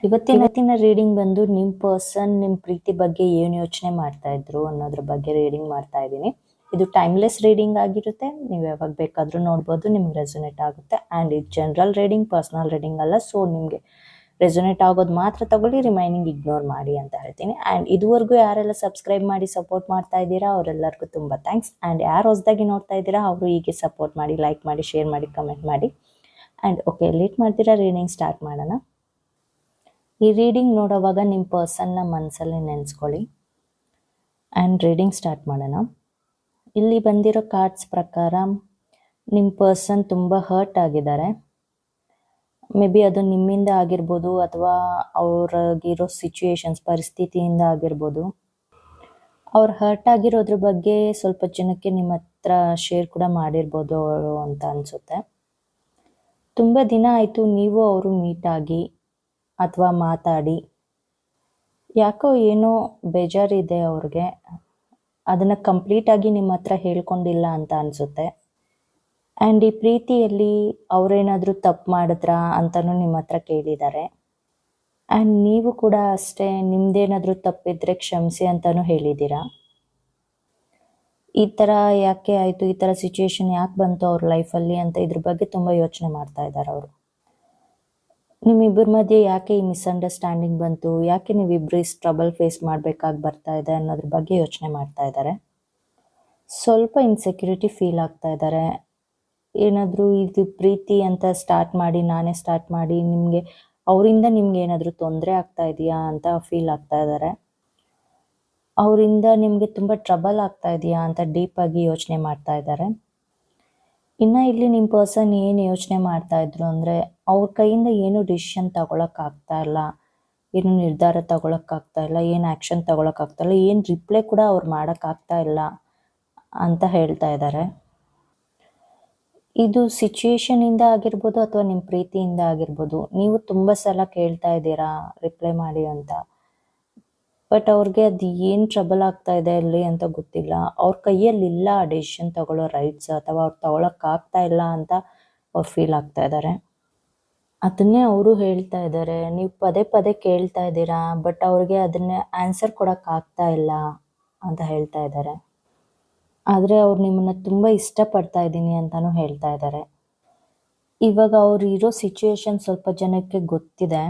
ಇವತ್ತಿನ ರೀಡಿಂಗ್ ಬಂದು ನಿಮ್ಮ ಪರ್ಸನ್ ನಿಮ್ಮ ಪ್ರೀತಿ ಬಗ್ಗೆ ಏನು ಯೋಚನೆ ಮಾಡ್ತಾ ಇದ್ರು ಅನ್ನೋದ್ರ ಬಗ್ಗೆ ರೀಡಿಂಗ್ ಮಾಡ್ತಾ ಇದ್ದೀನಿ. ಇದು ಟೈಮ್ಲೆಸ್ ರೀಡಿಂಗ್ ಆಗಿರುತ್ತೆ. ನೀವು ಯಾವಾಗ ಬೇಕಾದರೂ ನೋಡ್ಬೋದು, ನಿಮ್ಗೆ ರೆಸೊನೇಟ್ ಆಗುತ್ತೆ. ಆ್ಯಂಡ್ ಇದು ಜನರಲ್ ರೀಡಿಂಗ್, ಪರ್ಸನಲ್ ರೀಡಿಂಗ್ ಅಲ್ಲ. ಸೊ ನಿಮಗೆ ರೆಸೊನೇಟ್ ಆಗೋದು ಮಾತ್ರ ತಗೊಳ್ಳಿ, ರಿಮೈನಿಂಗ್ ಇಗ್ನೋರ್ ಮಾಡಿ ಅಂತ ಹೇಳ್ತೀನಿ. ಆ್ಯಂಡ್ ಇದುವರೆಗೂ ಯಾರೆಲ್ಲ ಸಬ್ಸ್ಕ್ರೈಬ್ ಮಾಡಿ ಸಪೋರ್ಟ್ ಮಾಡ್ತಾ ಇದ್ದೀರಾ ಅವರೆಲ್ಲರಿಗೂ ತುಂಬ ಥ್ಯಾಂಕ್ಸ್. ಆ್ಯಂಡ್ ಯಾರು ಹೊಸದಾಗಿ ನೋಡ್ತಾ ಇದ್ದೀರಾ ಅವರು ಹೀಗೆ ಸಪೋರ್ಟ್ ಮಾಡಿ, ಲೈಕ್ ಮಾಡಿ, ಶೇರ್ ಮಾಡಿ, ಕಮೆಂಟ್ ಮಾಡಿ. ಆ್ಯಂಡ್ ಓಕೆ, ಲೇಟ್ ಮಾಡ್ತೀರಾ, ರೀಡಿಂಗ್ ಸ್ಟಾರ್ಟ್ ಮಾಡೋಣ. ಈ ರೀಡಿಂಗ್ ನೋಡೋವಾಗ ನಿಮ್ಮ ಪರ್ಸನ್ನ ಮನಸ್ಸಲ್ಲಿ ನೆನೆಸ್ಕೊಳ್ಳಿ. ಆ್ಯಂಡ್ ರೀಡಿಂಗ್ ಸ್ಟಾರ್ಟ್ ಮಾಡೋಣ. ಇಲ್ಲಿ ಬಂದಿರೋ ಕಾರ್ಡ್ಸ್ ಪ್ರಕಾರ ನಿಮ್ಮ ಪರ್ಸನ್ ತುಂಬ ಹರ್ಟ್ ಆಗಿದ್ದಾರೆ. ಮೇ ಬಿ ಅದು ನಿಮ್ಮಿಂದ ಆಗಿರ್ಬೋದು ಅಥವಾ ಅವ್ರಿಗಿರೋ ಸಿಚುಯೇಷನ್ಸ್, ಪರಿಸ್ಥಿತಿಯಿಂದ ಆಗಿರ್ಬೋದು. ಅವ್ರು ಹರ್ಟ್ ಆಗಿರೋದ್ರ ಬಗ್ಗೆ ಸ್ವಲ್ಪ ಜನಕ್ಕೆ ನಿಮ್ಮ ಹತ್ರ ಶೇರ್ ಕೂಡ ಮಾಡಿರ್ಬೋದು ಅವರು ಅಂತ ಅನಿಸುತ್ತೆ. ತುಂಬ ದಿನ ಆಯಿತು ನೀವು ಅವರು ಮೀಟ್ ಆಗಿ ಅಥವಾ ಮಾತಾಡಿ. ಯಾಕೋ ಏನೋ ಬೇಜಾರಿದೆ ಅವ್ರಿಗೆ, ಅದನ್ನು ಕಂಪ್ಲೀಟಾಗಿ ನಿಮ್ಮ ಹತ್ರ ಹೇಳ್ಕೊಂಡಿಲ್ಲ ಅಂತ ಅನಿಸುತ್ತೆ. ಆ್ಯಂಡ್ ಈ ಪ್ರೀತಿಯಲ್ಲಿ ಅವರೇನಾದರೂ ತಪ್ಪು ಮಾಡಿದ್ರಾ ಅಂತಲೂ ನಿಮ್ಮ ಹತ್ರ ಕೇಳಿದ್ದಾರೆ. ಆ್ಯಂಡ್ ನೀವು ಕೂಡ ಅಷ್ಟೇ, ನಿಮ್ಮದೇನಾದರೂ ತಪ್ಪಿದ್ರೆ ಕ್ಷಮಿಸಿ ಅಂತಲೂ ಹೇಳಿದ್ದೀರಾ. ಈ ಥರ ಯಾಕೆ ಆಯಿತು, ಈ ಥರ ಸಿಚುಯೇಷನ್ ಯಾಕೆ ಬಂತು ಅವ್ರ ಲೈಫಲ್ಲಿ ಅಂತ ಇದ್ರ ಬಗ್ಗೆ ತುಂಬ ಯೋಚನೆ ಮಾಡ್ತಾ ಇದ್ದಾರೆ ಅವರು. ನಿಮ್ಮಿಬ್ಬರ ಮಧ್ಯೆ ಯಾಕೆ ಈ ಮಿಸ್ಅಂಡರ್ಸ್ಟ್ಯಾಂಡಿಂಗ್ ಬಂತು, ಯಾಕೆ ನೀವಿಬ್ಬರು ಇಷ್ಟು ಟ್ರಬಲ್ ಫೇಸ್ ಮಾಡಬೇಕಾಗಿ ಬರ್ತಾ ಇದೆ ಅನ್ನೋದ್ರ ಬಗ್ಗೆ ಯೋಚನೆ ಮಾಡ್ತಾ ಇದ್ದಾರೆ. ಸ್ವಲ್ಪ ಇನ್ಸೆಕ್ಯೂರಿಟಿ ಫೀಲ್ ಆಗ್ತಾ ಇದ್ದಾರೆ. ಏನಾದರೂ ಇದು ಪ್ರೀತಿ ಅಂತ ಸ್ಟಾರ್ಟ್ ಮಾಡಿ, ನಾನೇ ಸ್ಟಾರ್ಟ್ ಮಾಡಿ, ಅವರಿಂದ ನಿಮ್ಗೆ ಏನಾದರೂ ತೊಂದರೆ ಆಗ್ತಾ ಇದೆಯಾ ಅಂತ ಫೀಲ್ ಆಗ್ತಾ ಇದ್ದಾರೆ. ಅವರಿಂದ ನಿಮಗೆ ತುಂಬ ಟ್ರಬಲ್ ಆಗ್ತಾ ಇದೆಯಾ ಅಂತ ಡೀಪಾಗಿ ಯೋಚನೆ ಮಾಡ್ತಾ ಇದ್ದಾರೆ. ಇನ್ನು ಇಲ್ಲಿ ನಿಮ್ಮ ಪರ್ಸನ್ ಏನು ಯೋಚನೆ ಮಾಡ್ತಾ ಇದ್ರು ಅಂದರೆ, ಅವ್ರ ಕೈಯಿಂದ ಏನು ಡಿಸಿಷನ್ ತಗೊಳಕ್ಕಾಗ್ತಾ ಇಲ್ಲ, ಏನು ನಿರ್ಧಾರ ತಗೊಳಕ್ಕಾಗ್ತಾ ಇಲ್ಲ, ಏನು ಆ್ಯಕ್ಷನ್ ತಗೊಳಕ್ಕಾಗ್ತಾ ಇಲ್ಲ, ಏನು ರಿಪ್ಲೈ ಕೂಡ ಅವ್ರು ಮಾಡೋಕ್ಕಾಗ್ತಾ ಇಲ್ಲ ಅಂತ ಹೇಳ್ತಾ ಇದ್ದಾರೆ. ಇದು ಸಿಚುಯೇಷನಿಂದ ಆಗಿರ್ಬೋದು ಅಥವಾ ನಿಮ್ಮ ಪ್ರೀತಿಯಿಂದ ಆಗಿರ್ಬೋದು. ನೀವು ತುಂಬ ಸಲ ಕೇಳ್ತಾ ಇದ್ದೀರಾ ರಿಪ್ಲೈ ಮಾಡಿ ಅಂತ. ಬಟ್ ಅವ್ರಿಗೆ ಅದು ಏನು ಟ್ರಬಲ್ ಆಗ್ತಾ ಇದೆ ಅಲ್ಲಿ ಅಂತ ಗೊತ್ತಿಲ್ಲ. ಅವ್ರ ಕೈಯಲ್ಲಿಲ್ಲ ಆ ಡಿಸಿಷನ್ ತಗೊಳ್ಳೋ ರೈಟ್ಸ್, ಅಥವಾ ಅವ್ರು ತಗೊಳಕ್ಕಾಗ್ತಾ ಇಲ್ಲ ಅಂತ ಅವ್ರು ಫೀಲ್ ಆಗ್ತಾ ಇದ್ದಾರೆ. ಅದನ್ನೇ ಅವರು ಹೇಳ್ತಾ ಇದ್ದಾರೆ. ನೀವು ಪದೇ ಪದೇ ಕೇಳ್ತಾ ಇದ್ದೀರಾ, ಬಟ್ ಅವ್ರಿಗೆ ಅದನ್ನೇ ಆನ್ಸರ್ ಕೊಡೋಕ್ಕಾಗ್ತಾ ಇಲ್ಲ ಅಂತ ಹೇಳ್ತಾ ಇದ್ದಾರೆ. ಆದರೆ ಅವ್ರು ನಿಮ್ಮನ್ನು ತುಂಬ ಇಷ್ಟಪಡ್ತಾ ಇದ್ದೀನಿ ಅಂತಲೂ ಹೇಳ್ತಾ ಇದ್ದಾರೆ. ಇವಾಗ ಅವ್ರು ಇರೋ ಸಿಚುಯೇಷನ್ ಸ್ವಲ್ಪ ಜನಕ್ಕೆ ಗೊತ್ತಿದೆ.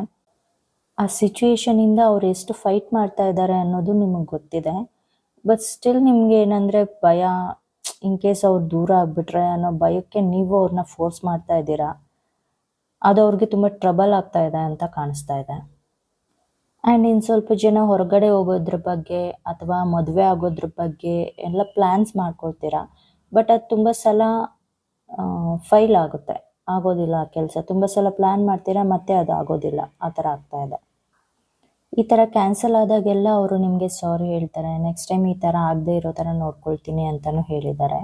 ಆ ಸಿಚುಯೇಷನಿಂದ ಅವ್ರು ಎಷ್ಟು ಫೈಟ್ ಮಾಡ್ತಾ ಇದ್ದಾರೆ ಅನ್ನೋದು ನಿಮಗೆ ಗೊತ್ತಿದೆ. ಬಟ್ ಸ್ಟಿಲ್ ನಿಮಗೆ ಏನಂದರೆ ಭಯ, ಇನ್ ಕೇಸ್ ಅವ್ರು ದೂರ ಆಗಿಬಿಟ್ರೆ ಅನ್ನೋ ಭಯಕ್ಕೆ ನೀವು ಅವ್ರನ್ನ ಫೋರ್ಸ್ ಮಾಡ್ತಾ ಇದ್ದೀರಾ. ಅದು ಅವ್ರಿಗೆ ತುಂಬ ಟ್ರಬಲ್ ಆಗ್ತಾ ಇದೆ ಅಂತ ಕಾಣಿಸ್ತಾ ಇದೆ. ಆ್ಯಂಡ್ ಇನ್ನು ಸ್ವಲ್ಪ ಜನ ಹೊರಗಡೆ ಹೋಗೋದ್ರ ಬಗ್ಗೆ ಅಥವಾ ಮದುವೆ ಆಗೋದ್ರ ಬಗ್ಗೆ ಎಲ್ಲ ಪ್ಲ್ಯಾನ್ಸ್ ಮಾಡ್ಕೊಳ್ತೀರಾ. ಬಟ್ ಅದು ತುಂಬ ಸಲ ಫೈಲ್ ಆಗೋದಿಲ್ಲ ಆ ಕೆಲಸ. ತುಂಬ ಸಲ ಪ್ಲ್ಯಾನ್ ಮಾಡ್ತೀರಾ, ಮತ್ತೆ ಅದು ಆಗೋದಿಲ್ಲ, ಆ ಥರ ಆಗ್ತಾ ಇದೆ. ಈ ಥರ ಕ್ಯಾನ್ಸಲ್ ಆದಾಗೆಲ್ಲ ಅವರು ನಿಮಗೆ ಸಾರಿ ಹೇಳ್ತಾರೆ. ನೆಕ್ಸ್ಟ್ ಟೈಮ್ ಈ ಥರ ಆಗದೆ ಇರೋ ಥರ ನೋಡ್ಕೊಳ್ತೀನಿ ಅಂತಲೂ ಹೇಳಿದ್ದಾರೆ.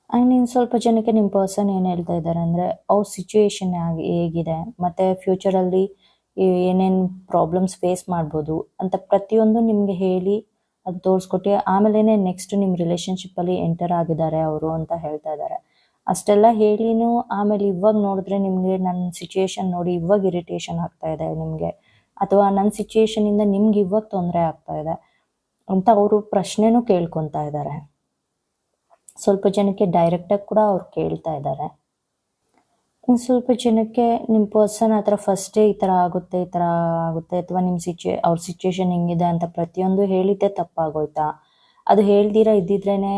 ಆ್ಯಂಡ್ ಇನ್ನು ಸ್ವಲ್ಪ ಜನಕ್ಕೆ ನಿಮ್ಮ ಪರ್ಸನ್ ಏನು ಹೇಳ್ತಾ ಇದ್ದಾರೆ ಅಂದರೆ, ಅವ್ರ ಸಿಚುಯೇಷನ್ ಹೇಗಿದೆ ಮತ್ತು ಫ್ಯೂಚರಲ್ಲಿ ಏನೇನು ಪ್ರಾಬ್ಲಮ್ಸ್ ಫೇಸ್ ಮಾಡ್ಬೋದು ಅಂತ ಪ್ರತಿಯೊಂದು ನಿಮಗೆ ಹೇಳಿ ಅದು ತೋರಿಸ್ಕೊಟ್ಟು ಆಮೇಲೆ ನೆಕ್ಸ್ಟ್ ನಿಮ್ಮ ರಿಲೇಷನ್ಶಿಪ್ಪಲ್ಲಿ ಎಂಟರ್ ಆಗಿದ್ದಾರೆ ಅವರು ಅಂತ ಹೇಳ್ತಾ ಇದ್ದಾರೆ. ಅಷ್ಟೆಲ್ಲ ಹೇಳಿನೂ ಆಮೇಲೆ ಇವಾಗ ನೋಡಿದ್ರೆ ನಿಮಗೆ ನನ್ನ ಸಿಚುಯೇಷನ್ ನೋಡಿ ಇವಾಗ ಇರಿಟೇಷನ್ ಆಗ್ತಾ ಇದೆ ನಿಮಗೆ, ಅಥವಾ ನನ್ನ ಸಿಚುಯೇಷನಿಂದ ನಿಮ್ಗೆ ಇವಾಗ ತೊಂದರೆ ಆಗ್ತಾ ಇದೆ ಅಂತ ಅವರು ಪ್ರಶ್ನೆನೂ ಕೇಳ್ಕೊತಾ ಇದ್ದಾರೆ. ಸ್ವಲ್ಪ ಜನಕ್ಕೆ ಡೈರೆಕ್ಟಾಗಿ ಕೂಡ ಅವ್ರು ಕೇಳ್ತಾ ಇದ್ದಾರೆ. ಇನ್ನು ಸ್ವಲ್ಪ ಜನಕ್ಕೆ ನಿಮ್ಮ ಪರ್ಸನ್ ಹತ್ರ ಫಸ್ಟೇ ಈ ಥರ ಆಗುತ್ತೆ ಅಥವಾ ನಿಮ್ಮ ಅವ್ರ ಸಿಚುಯೇಷನ್ ಹೆಂಗಿದೆ ಅಂತ ಪ್ರತಿಯೊಂದು ಹೇಳಿದ್ದೆ ತಪ್ಪಾಗೋಯ್ತಾ, ಅದು ಹೇಳ್ದಿರ ಇದ್ದಿದ್ರೇ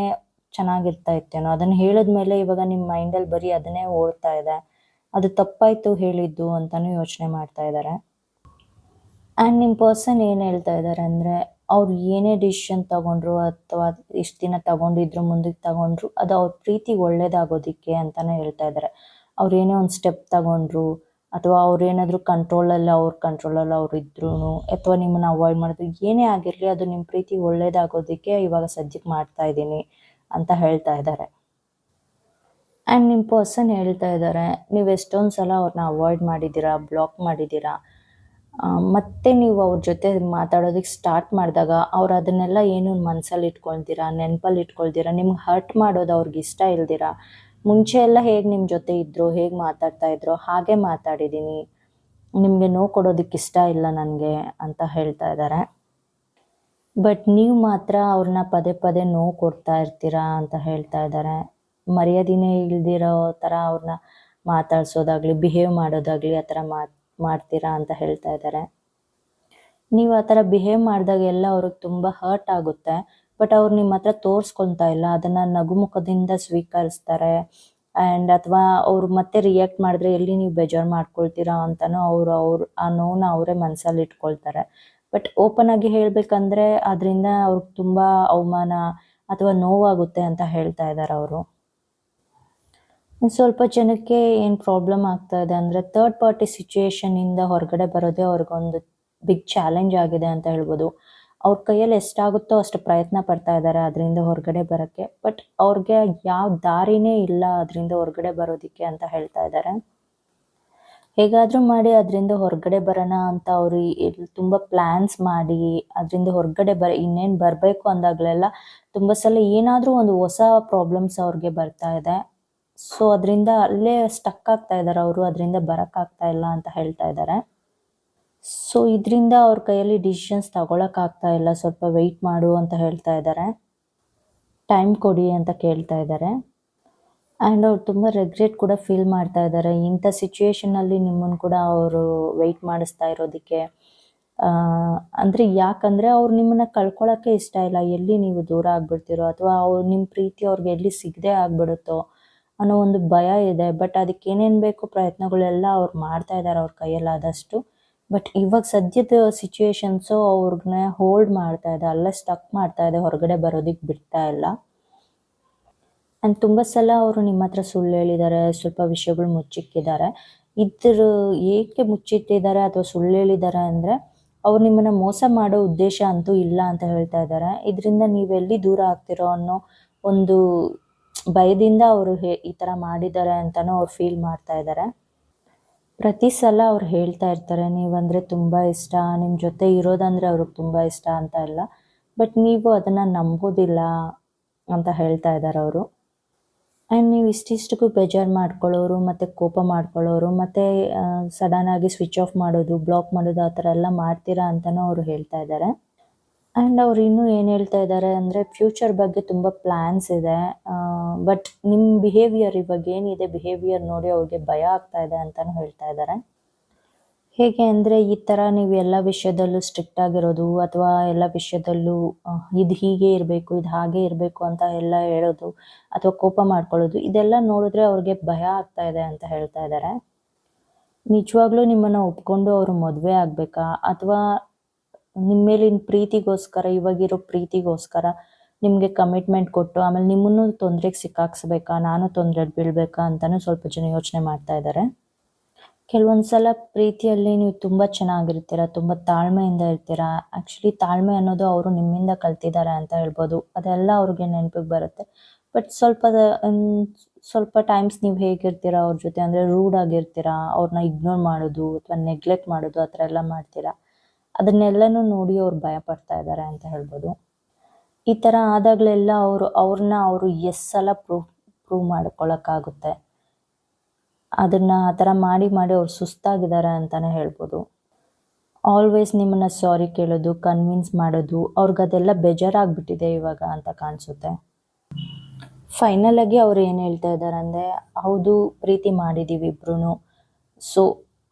ಚೆನ್ನಾಗಿರ್ತಾ ಇತ್ತೇನೋ, ಅದನ್ನು ಹೇಳಿದ್ಮೇಲೆ ಇವಾಗ ನಿಮ್ಮ ಮೈಂಡಲ್ಲಿ ಬರೀ ಅದನ್ನೇ ಓಡ್ತಾ ಇದೆ, ಅದು ತಪ್ಪಾಯಿತು ಹೇಳಿದ್ದು ಅಂತಲೂ ಯೋಚನೆ ಮಾಡ್ತಾ ಇದ್ದಾರೆ. ಆ್ಯಂಡ್ ನಿಮ್ಮ ಪರ್ಸನ್ ಏನು ಹೇಳ್ತಾ ಇದ್ದಾರೆ ಅಂದರೆ, ಅವ್ರು ಏನೇ ಡಿಸಿಷನ್ ತಗೊಂಡ್ರು ಅಥವಾ ಇಷ್ಟು ದಿನ ತಗೊಂಡಿದ್ರು ಮುಂದಕ್ಕೆ ತಗೊಂಡ್ರು ಅದು ಅವ್ರ ಪ್ರೀತಿಗೆ ಒಳ್ಳೇದಾಗೋದಕ್ಕೆ ಅಂತಲೇ ಹೇಳ್ತಾ ಇದ್ದಾರೆ. ಅವ್ರು ಏನೇ ಒಂದು ಸ್ಟೆಪ್ ತಗೊಂಡ್ರು ಅಥವಾ ಅವ್ರೇನಾದರೂ ಕಂಟ್ರೋಲಲ್ಲಿ ಅವ್ರು ಇದ್ರೂ ಅಥವಾ ನಿಮ್ಮನ್ನು ಅವಾಯ್ಡ್ ಮಾಡೋದು ಏನೇ ಆಗಿರಲಿ, ಅದು ನಿಮ್ಮ ಪ್ರೀತಿಗೆ ಒಳ್ಳೇದಾಗೋದಕ್ಕೆ ಇವಾಗ ಸದ್ಯಕ್ಕೆ ಮಾಡ್ತಾ ಇದ್ದೀನಿ ಅಂತ ಹೇಳ್ತಾ ಇದ್ದಾರೆ. ಆ್ಯಂಡ್ ನಿಮ್ಮ ಪರ್ಸನ್ ಹೇಳ್ತಾ ಇದ್ದಾರೆ, ನೀವು ಎಷ್ಟೊಂದು ಸಲ ಅವ್ರನ್ನ ಅವಾಯ್ಡ್ ಮಾಡಿದ್ದೀರಾ, ಬ್ಲಾಕ್ ಮಾಡಿದ್ದೀರಾ. ಮತ್ತೆ ನೀವು ಅವ್ರ ಜೊತೆ ಮಾತಾಡೋದಕ್ಕೆ ಸ್ಟಾರ್ಟ್ ಮಾಡಿದಾಗ ಅವ್ರು ಅದನ್ನೆಲ್ಲ ಏನು ಮನಸ್ಸಲ್ಲಿ ಇಟ್ಕೊಳ್ತೀರಾ, ನೆನಪಲ್ಲಿ ಇಟ್ಕೊಳ್ತೀರಾ, ನಿಮ್ಗೆ ಹರ್ಟ್ ಮಾಡೋದು ಅವ್ರಿಗೆ ಇಷ್ಟ ಇಲ್ದಿರ ಮುಂಚೆ ಎಲ್ಲ ಹೇಗೆ ನಿಮ್ಮ ಜೊತೆ ಇದ್ದರು, ಹೇಗೆ ಮಾತಾಡ್ತಾ ಇದ್ರೋ ಹಾಗೆ ಮಾತಾಡಿದ್ದೀನಿ, ನಿಮಗೆ ನೋವು ಕೊಡೋದಕ್ಕೆ ಇಷ್ಟ ಇಲ್ಲ ನನಗೆ ಅಂತ ಹೇಳ್ತಾ ಇದ್ದಾರೆ. ಬಟ್ ನೀವು ಮಾತ್ರ ಅವ್ರನ್ನ ಪದೇ ಪದೇ ನೋವು ಕೊಡ್ತಾ ಇರ್ತೀರಾ ಅಂತ ಹೇಳ್ತಾ ಇದ್ದಾರೆ. ಮರ್ಯಾದೆನೇ ಇಲ್ದಿರೋ ಥರ ಅವ್ರನ್ನ ಮಾತಾಡ್ಸೋದಾಗ್ಲಿ, ಬಿಹೇವ್ ಮಾಡೋದಾಗ್ಲಿ ಆ ಥರ ಮಾಡ್ತೀರಾ ಅಂತ ಹೇಳ್ತಾ ಇದ್ದಾರೆ. ನೀವು ಆ ಥರ ಬಿಹೇವ್ ಮಾಡಿದಾಗೆಲ್ಲ ಅವ್ರಿಗೆ ತುಂಬ ಹರ್ಟ್ ಆಗುತ್ತೆ. ಬಟ್ ಅವ್ರು ನಿಮ್ಮ ಹತ್ರ ತೋರಿಸ್ಕೊಳ್ತಾ ಇಲ್ಲ, ಅದನ್ನು ನಗುಮುಖದಿಂದ ಸ್ವೀಕರಿಸ್ತಾರೆ. ಆ್ಯಂಡ್ ಅಥವಾ ಅವ್ರು ಮತ್ತೆ ರಿಯಾಕ್ಟ್ ಮಾಡಿದ್ರೆ ಎಲ್ಲಿ ನೀವು ಬೇಜಾರು ಮಾಡ್ಕೊಳ್ತೀರಾ ಅಂತಲೂ ಅವ್ರು ಆ ನೋವನ್ನ ಅವರೇ ಮನಸ್ಸಲ್ಲಿ ಇಟ್ಕೊಳ್ತಾರೆ. ಬಟ್ ಓಪನ್ ಆಗಿ ಹೇಳಬೇಕಂದ್ರೆ ಅದರಿಂದ ಅವ್ರಿಗೆ ತುಂಬ ಅವಮಾನ ಅಥವಾ ನೋವಾಗುತ್ತೆ ಅಂತ ಹೇಳ್ತಾ ಇದ್ದಾರೆ ಅವರು. ಸ್ವಲ್ಪ ಜನಕ್ಕೆ ಏನು ಪ್ರಾಬ್ಲಮ್ ಆಗ್ತಾ ಇದೆ ಅಂದರೆ ಥರ್ಡ್ ಪಾರ್ಟಿ ಸಿಚುಯೇಷನಿಂದ ಹೊರಗಡೆ ಬರೋದೇ ಅವ್ರಿಗೊಂದು ಬಿಗ್ ಚಾಲೆಂಜ್ ಆಗಿದೆ ಅಂತ ಹೇಳ್ಬೋದು. ಅವ್ರ ಕೈಯಲ್ಲಿ ಎಷ್ಟಾಗುತ್ತೋ ಅಷ್ಟು ಪ್ರಯತ್ನ ಪಡ್ತಾ ಇದ್ದಾರೆ ಅದರಿಂದ ಹೊರಗಡೆ ಬರೋಕ್ಕೆ. ಬಟ್ ಅವ್ರಿಗೆ ಯಾವ ದಾರಿನೇ ಇಲ್ಲ ಅದರಿಂದ ಹೊರಗಡೆ ಬರೋದಕ್ಕೆ ಅಂತ ಹೇಳ್ತಾ ಇದ್ದಾರೆ. ಹೇಗಾದರೂ ಮಾಡಿ ಅದರಿಂದ ಹೊರಗಡೆ ಬರೋಣ ಅಂತ ಅವರು ತುಂಬ ಪ್ಲ್ಯಾನ್ಸ್ ಮಾಡಿ ಅದರಿಂದ ಹೊರಗಡೆ ಇನ್ನೇನು ಬರಬೇಕು ಅಂದಾಗಲೆಲ್ಲ ತುಂಬ ಸಲ ಏನಾದರೂ ಒಂದು ಹೊಸ ಪ್ರಾಬ್ಲಮ್ಸ್ ಅವ್ರಿಗೆ ಬರ್ತಾ ಇದೆ. ಸೊ ಅದರಿಂದ ಅಲ್ಲೇ ಸ್ಟಕ್ ಆಗ್ತಾ ಇದ್ದಾರೆ ಅವರು, ಅದರಿಂದ ಬರೋಕ್ಕಾಗ್ತಾ ಇಲ್ಲ ಅಂತ ಹೇಳ್ತಾ ಇದ್ದಾರೆ. ಸೊ ಇದರಿಂದ ಅವ್ರ ಕೈಯಲ್ಲಿ ಡಿಸಿಷನ್ಸ್ ತಗೊಳಕ್ಕಾಗ್ತಾ ಇಲ್ಲ, ಸ್ವಲ್ಪ ವೆಯ್ಟ್ ಮಾಡು ಅಂತ ಹೇಳ್ತಾ ಇದ್ದಾರೆ, ಟೈಮ್ ಕೊಡಿ ಅಂತ ಕೇಳ್ತಾ ಇದ್ದಾರೆ. ಆ್ಯಂಡ್ ಅವ್ರು ತುಂಬ ರೆಗ್ರೆಟ್ ಕೂಡ ಫೀಲ್ ಮಾಡ್ತಾ ಇದ್ದಾರೆ. ಇಂಥ ಸಿಚುಯೇಷನಲ್ಲಿ ನಿಮ್ಮನ್ನು ಕೂಡ ಅವರು ವೆಯ್ಟ್ ಮಾಡಿಸ್ತಾ ಇರೋದಕ್ಕೆ. ಅಂದರೆ ಯಾಕಂದರೆ ಅವ್ರು ನಿಮ್ಮನ್ನು ಕಳ್ಕೊಳ್ಳೋಕ್ಕೆ ಇಷ್ಟ ಇಲ್ಲ, ಎಲ್ಲಿ ನೀವು ದೂರ ಆಗಿಬಿಡ್ತೀರೋ ಅಥವಾ ನಿಮ್ಮ ಪ್ರೀತಿ ಅವ್ರಿಗೆ ಎಲ್ಲಿ ಸಿಗದೆ ಆಗಿಬಿಡುತ್ತೋ ಅನ್ನೋ ಒಂದು ಭಯ ಇದೆ. ಬಟ್ ಅದಕ್ಕೆ ಏನೇನು ಬೇಕು ಪ್ರಯತ್ನಗಳೆಲ್ಲ ಅವ್ರು ಮಾಡ್ತಾ ಇದ್ದಾರೆ ಅವ್ರ ಕೈಯಲ್ಲಾದಷ್ಟು. ಬಟ್ ಇವಾಗ ಸದ್ಯದ ಸಿಚುಯೇಷನ್ಸು ಅವ್ರನ್ನ ಹೋಲ್ಡ್ ಮಾಡ್ತಾ ಇದೆ, ಅಲ್ಲೇ ಸ್ಟಕ್ ಮಾಡ್ತಾ ಇದೆ, ಹೊರಗಡೆ ಬರೋದಕ್ಕೆ ಬಿಡ್ತಾ ಇಲ್ಲ. ಆ್ಯಂಡ್ ತುಂಬ ಸಲ ಅವರು ನಿಮ್ಮ ಹತ್ರ ಸುಳ್ಳು ಹೇಳಿದ್ದಾರೆ, ಸ್ವಲ್ಪ ವಿಷಯಗಳು ಮುಚ್ಚಿಕ್ಕಿದ್ದಾರೆ. ಏಕೆ ಮುಚ್ಚಿಟ್ಟಿದ್ದಾರೆ ಅಥವಾ ಸುಳ್ಳು ಹೇಳಿದ್ದಾರೆ ಅಂದರೆ ಅವ್ರು ನಿಮ್ಮನ್ನು ಮೋಸ ಮಾಡೋ ಉದ್ದೇಶ ಅಂತೂ ಇಲ್ಲ ಅಂತ ಹೇಳ್ತಾ ಇದ್ದಾರೆ. ಇದರಿಂದ ನೀವೆಲ್ಲಿ ದೂರ ಆಗ್ತಿರೋ ಅನ್ನೋ ಒಂದು ಭಯದಿಂದ ಅವರು ಈ ಥರ ಮಾಡಿದ್ದಾರೆ ಅಂತಲೂ ಅವ್ರು ಫೀಲ್ ಮಾಡ್ತಾ ಇದ್ದಾರೆ. ಪ್ರತಿ ಸಲ ಅವ್ರು ಹೇಳ್ತಾ ಇರ್ತಾರೆ ನೀವಂದರೆ ತುಂಬ ಇಷ್ಟ, ನಿಮ್ಮ ಜೊತೆ ಇರೋದಂದರೆ ಅವ್ರಿಗೆ ತುಂಬ ಇಷ್ಟ ಅಂತ ಎಲ್ಲ. ಬಟ್ ನೀವು ಅದನ್ನು ನಂಬೋದಿಲ್ಲ ಅಂತ ಹೇಳ್ತಾ ಇದ್ದಾರೆ ಅವರು. ಆ್ಯಂಡ್ ನೀವು ಇಷ್ಟಿಷ್ಟಕ್ಕೂ ಬೇಜಾರು ಮಾಡ್ಕೊಳ್ಳೋರು ಮತ್ತು ಕೋಪ ಮಾಡ್ಕೊಳ್ಳೋರು ಮತ್ತು ಸಡನ್ನಾಗಿ ಸ್ವಿಚ್ ಆಫ್ ಮಾಡೋದು, ಬ್ಲಾಕ್ ಮಾಡೋದು ಆ ಥರ ಎಲ್ಲ ಮಾಡ್ತೀರಾ ಅಂತಲೂ ಅವರು ಹೇಳ್ತಾ ಇದ್ದಾರೆ. ಆ್ಯಂಡ್ ಅವ್ರು ಇನ್ನೂ ಏನು ಹೇಳ್ತಾ ಇದ್ದಾರೆ ಅಂದರೆ ಫ್ಯೂಚರ್ ಬಗ್ಗೆ ತುಂಬ ಪ್ಲ್ಯಾನ್ಸ್ ಇದೆ. ಬಟ್ ನಿಮ್ಮ ಬಿಹೇವಿಯರ್ ಇವಾಗ ಏನಿದೆ ಬಿಹೇವಿಯರ್ ನೋಡಿ ಅವ್ರಿಗೆ ಭಯ ಆಗ್ತಾ ಇದೆ ಅಂತಲೂ ಹೇಳ್ತಾ ಇದ್ದಾರೆ. ಹೇಗೆ ಅಂದರೆ ಈ ಥರ ನೀವು ಎಲ್ಲ ವಿಷಯದಲ್ಲೂ ಸ್ಟ್ರಿಕ್ಟ್ ಆಗಿರೋದು ಅಥವಾ ಎಲ್ಲ ವಿಷಯದಲ್ಲೂ ಇದು ಹೀಗೆ ಇರಬೇಕು, ಇದು ಹಾಗೆ ಇರಬೇಕು ಅಂತ ಎಲ್ಲ ಹೇಳೋದು ಅಥವಾ ಕೋಪ ಮಾಡ್ಕೊಳ್ಳೋದು, ಇದೆಲ್ಲ ನೋಡಿದ್ರೆ ಅವ್ರಿಗೆ ಭಯ ಆಗ್ತಾ ಇದೆ ಅಂತ ಹೇಳ್ತಾ ಇದ್ದಾರೆ. ನಿಜವಾಗ್ಲೂ ನಿಮ್ಮನ್ನು ಒಪ್ಕೊಂಡು ಅವರು ಮದುವೆ ಆಗಬೇಕಾ ಅಥವಾ ನಿಮ್ಮ ಮೇಲಿನ ಪ್ರೀತಿಗೋಸ್ಕರ, ಇವಾಗಿರೋ ಪ್ರೀತಿಗೋಸ್ಕರ ನಿಮಗೆ ಕಮಿಟ್ಮೆಂಟ್ ಕೊಟ್ಟು ಆಮೇಲೆ ನಿಮ್ಮನ್ನು ತೊಂದರೆಗೆ ಸಿಕ್ಕಾಕ್ಸ್ಬೇಕಾ, ನಾನು ತೊಂದರೆಗೆ ಬೀಳ್ಬೇಕಾ ಅಂತಲೂ ಸ್ವಲ್ಪ ಜನ ಯೋಚನೆ ಮಾಡ್ತಾ ಇದ್ದಾರೆ. ಕೆಲವೊಂದು ಸಲ ಪ್ರೀತಿಯಲ್ಲಿ ನೀವು ತುಂಬ ಚೆನ್ನಾಗಿರ್ತೀರ, ತುಂಬ ತಾಳ್ಮೆಯಿಂದ ಇರ್ತೀರ. ಆ್ಯಕ್ಚುಲಿ ತಾಳ್ಮೆ ಅನ್ನೋದು ಅವರು ನಿಮ್ಮಿಂದ ಕಲ್ತಿದ್ದಾರೆ ಅಂತ ಹೇಳ್ಬೋದು. ಅದೆಲ್ಲ ಅವ್ರಿಗೆ ನೆನಪಿಗೆ ಬರುತ್ತೆ. ಬಟ್ ಸ್ವಲ್ಪ ಟೈಮ್ಸ್ ನೀವು ಹೇಗಿರ್ತೀರ ಅವ್ರ ಜೊತೆ ಅಂದರೆ ರೂಡ್ ಆಗಿರ್ತೀರ, ಅವ್ರನ್ನ ಇಗ್ನೋರ್ ಮಾಡೋದು ಅಥವಾ ನೆಗ್ಲೆಕ್ಟ್ ಮಾಡೋದು ಆ ಥರ ಎಲ್ಲ ಮಾಡ್ತೀರಾ. ಅದನ್ನೆಲ್ಲನೂ ನೋಡಿ ಅವ್ರು ಭಯಪಡ್ತಾ ಇದ್ದಾರೆ ಅಂತ ಹೇಳ್ಬೋದು. ಈ ಥರ ಆದಾಗಲೆಲ್ಲ ಅವರು ಎಸ್ ಸಲ ಪ್ರೂವ್ ಮಾಡ್ಕೊಳ್ಳೋಕ್ಕಾಗುತ್ತೆ. ಅದನ್ನು ಆ ಥರ ಮಾಡಿ ಅವ್ರು ಸುಸ್ತಾಗಿದ್ದಾರೆ ಅಂತಲೇ ಹೇಳ್ಬೋದು. ಆಲ್ವೇಸ್ ನಿಮ್ಮನ್ನು ಸಾರಿ ಕೇಳೋದು, ಕನ್ವಿನ್ಸ್ ಮಾಡೋದು, ಅವ್ರಿಗದೆಲ್ಲ ಬೇಜಾರಾಗ್ಬಿಟ್ಟಿದೆ ಇವಾಗ ಅಂತ ಕಾಣಿಸುತ್ತೆ. ಫೈನಲಾಗಿ ಅವ್ರು ಏನು ಹೇಳ್ತಾ ಇದ್ದಾರೆ ಅಂದರೆ ಹೌದು ಪ್ರೀತಿ ಮಾಡಿದ್ದೀವಿ ಇಬ್ರು, ಸೊ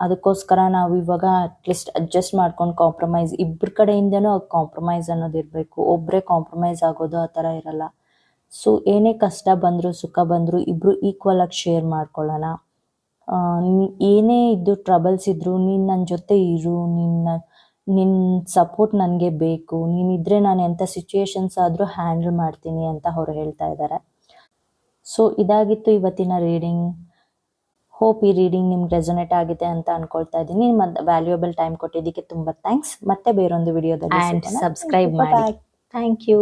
ಅದಕ್ಕೋಸ್ಕರ ನಾವು ಇವಾಗ ಅಟ್ಲೀಸ್ಟ್ ಅಡ್ಜಸ್ಟ್ ಮಾಡ್ಕೊಂಡು ಕಾಂಪ್ರಮೈಸ್, ಇಬ್ಬರ ಕಡೆಯಿಂದನೂ ಕಾಂಪ್ರಮೈಸ್ ಅನ್ನೋದು ಇರಬೇಕು. ಒಬ್ಬರೇ ಕಾಂಪ್ರಮೈಸ್ ಆಗೋದು ಆ ಥರ ಇರಲ್ಲ. ಸೊ ಏನೇ ಕಷ್ಟ ಬಂದರೂ ಸುಖ ಬಂದರೂ ಇಬ್ಬರು ಈಕ್ವಲಾಗಿ ಶೇರ್ ಮಾಡ್ಕೊಳ್ಳೋಣ. ಏನೇ ಇದ್ದು ಟ್ರಬಲ್ಸ್ ಇದ್ದರೂ ನೀನು ನನ್ನ ಜೊತೆ ಇರು, ನಿನ್ನ ಸಪೋರ್ಟ್ ನನಗೆ ಬೇಕು, ನೀನಿದ್ರೆ ನಾನು ಎಂಥ ಸಿಚುಯೇಷನ್ಸ್ ಆದರೂ ಹ್ಯಾಂಡಲ್ ಮಾಡ್ತೀನಿ ಅಂತ ಅವ್ರು ಹೇಳ್ತಾ ಇದ್ದಾರೆ. ಸೊ ಇದಾಗಿತ್ತು ಇವತ್ತಿನ ರೀಡಿಂಗ್. ಹೋಪ್ ಈ ರೀಡಿಂಗ್ ನಿಮ್ಗೆ ರೆಸೊನೇಟ್ ಆಗಿದೆ ಅಂತ ಅನ್ಕೊಳ್ತಾ ಇದ್ದೀನಿ. ನಿಮ್ಮ ವ್ಯಾಲ್ಯೂಯಬಲ್ ಟೈಮ್ ಕೊಟ್ಟಿದ್ದಕ್ಕೆ ತುಂಬ ಥ್ಯಾಂಕ್ಸ್. ಮತ್ತೆ ಬೇರೊಂದು ವಿಡಿಯೋದಲ್ಲಿ ಸಬ್ಸ್ಕ್ರೈಬ್ ಮಾಡಿ. Thank you.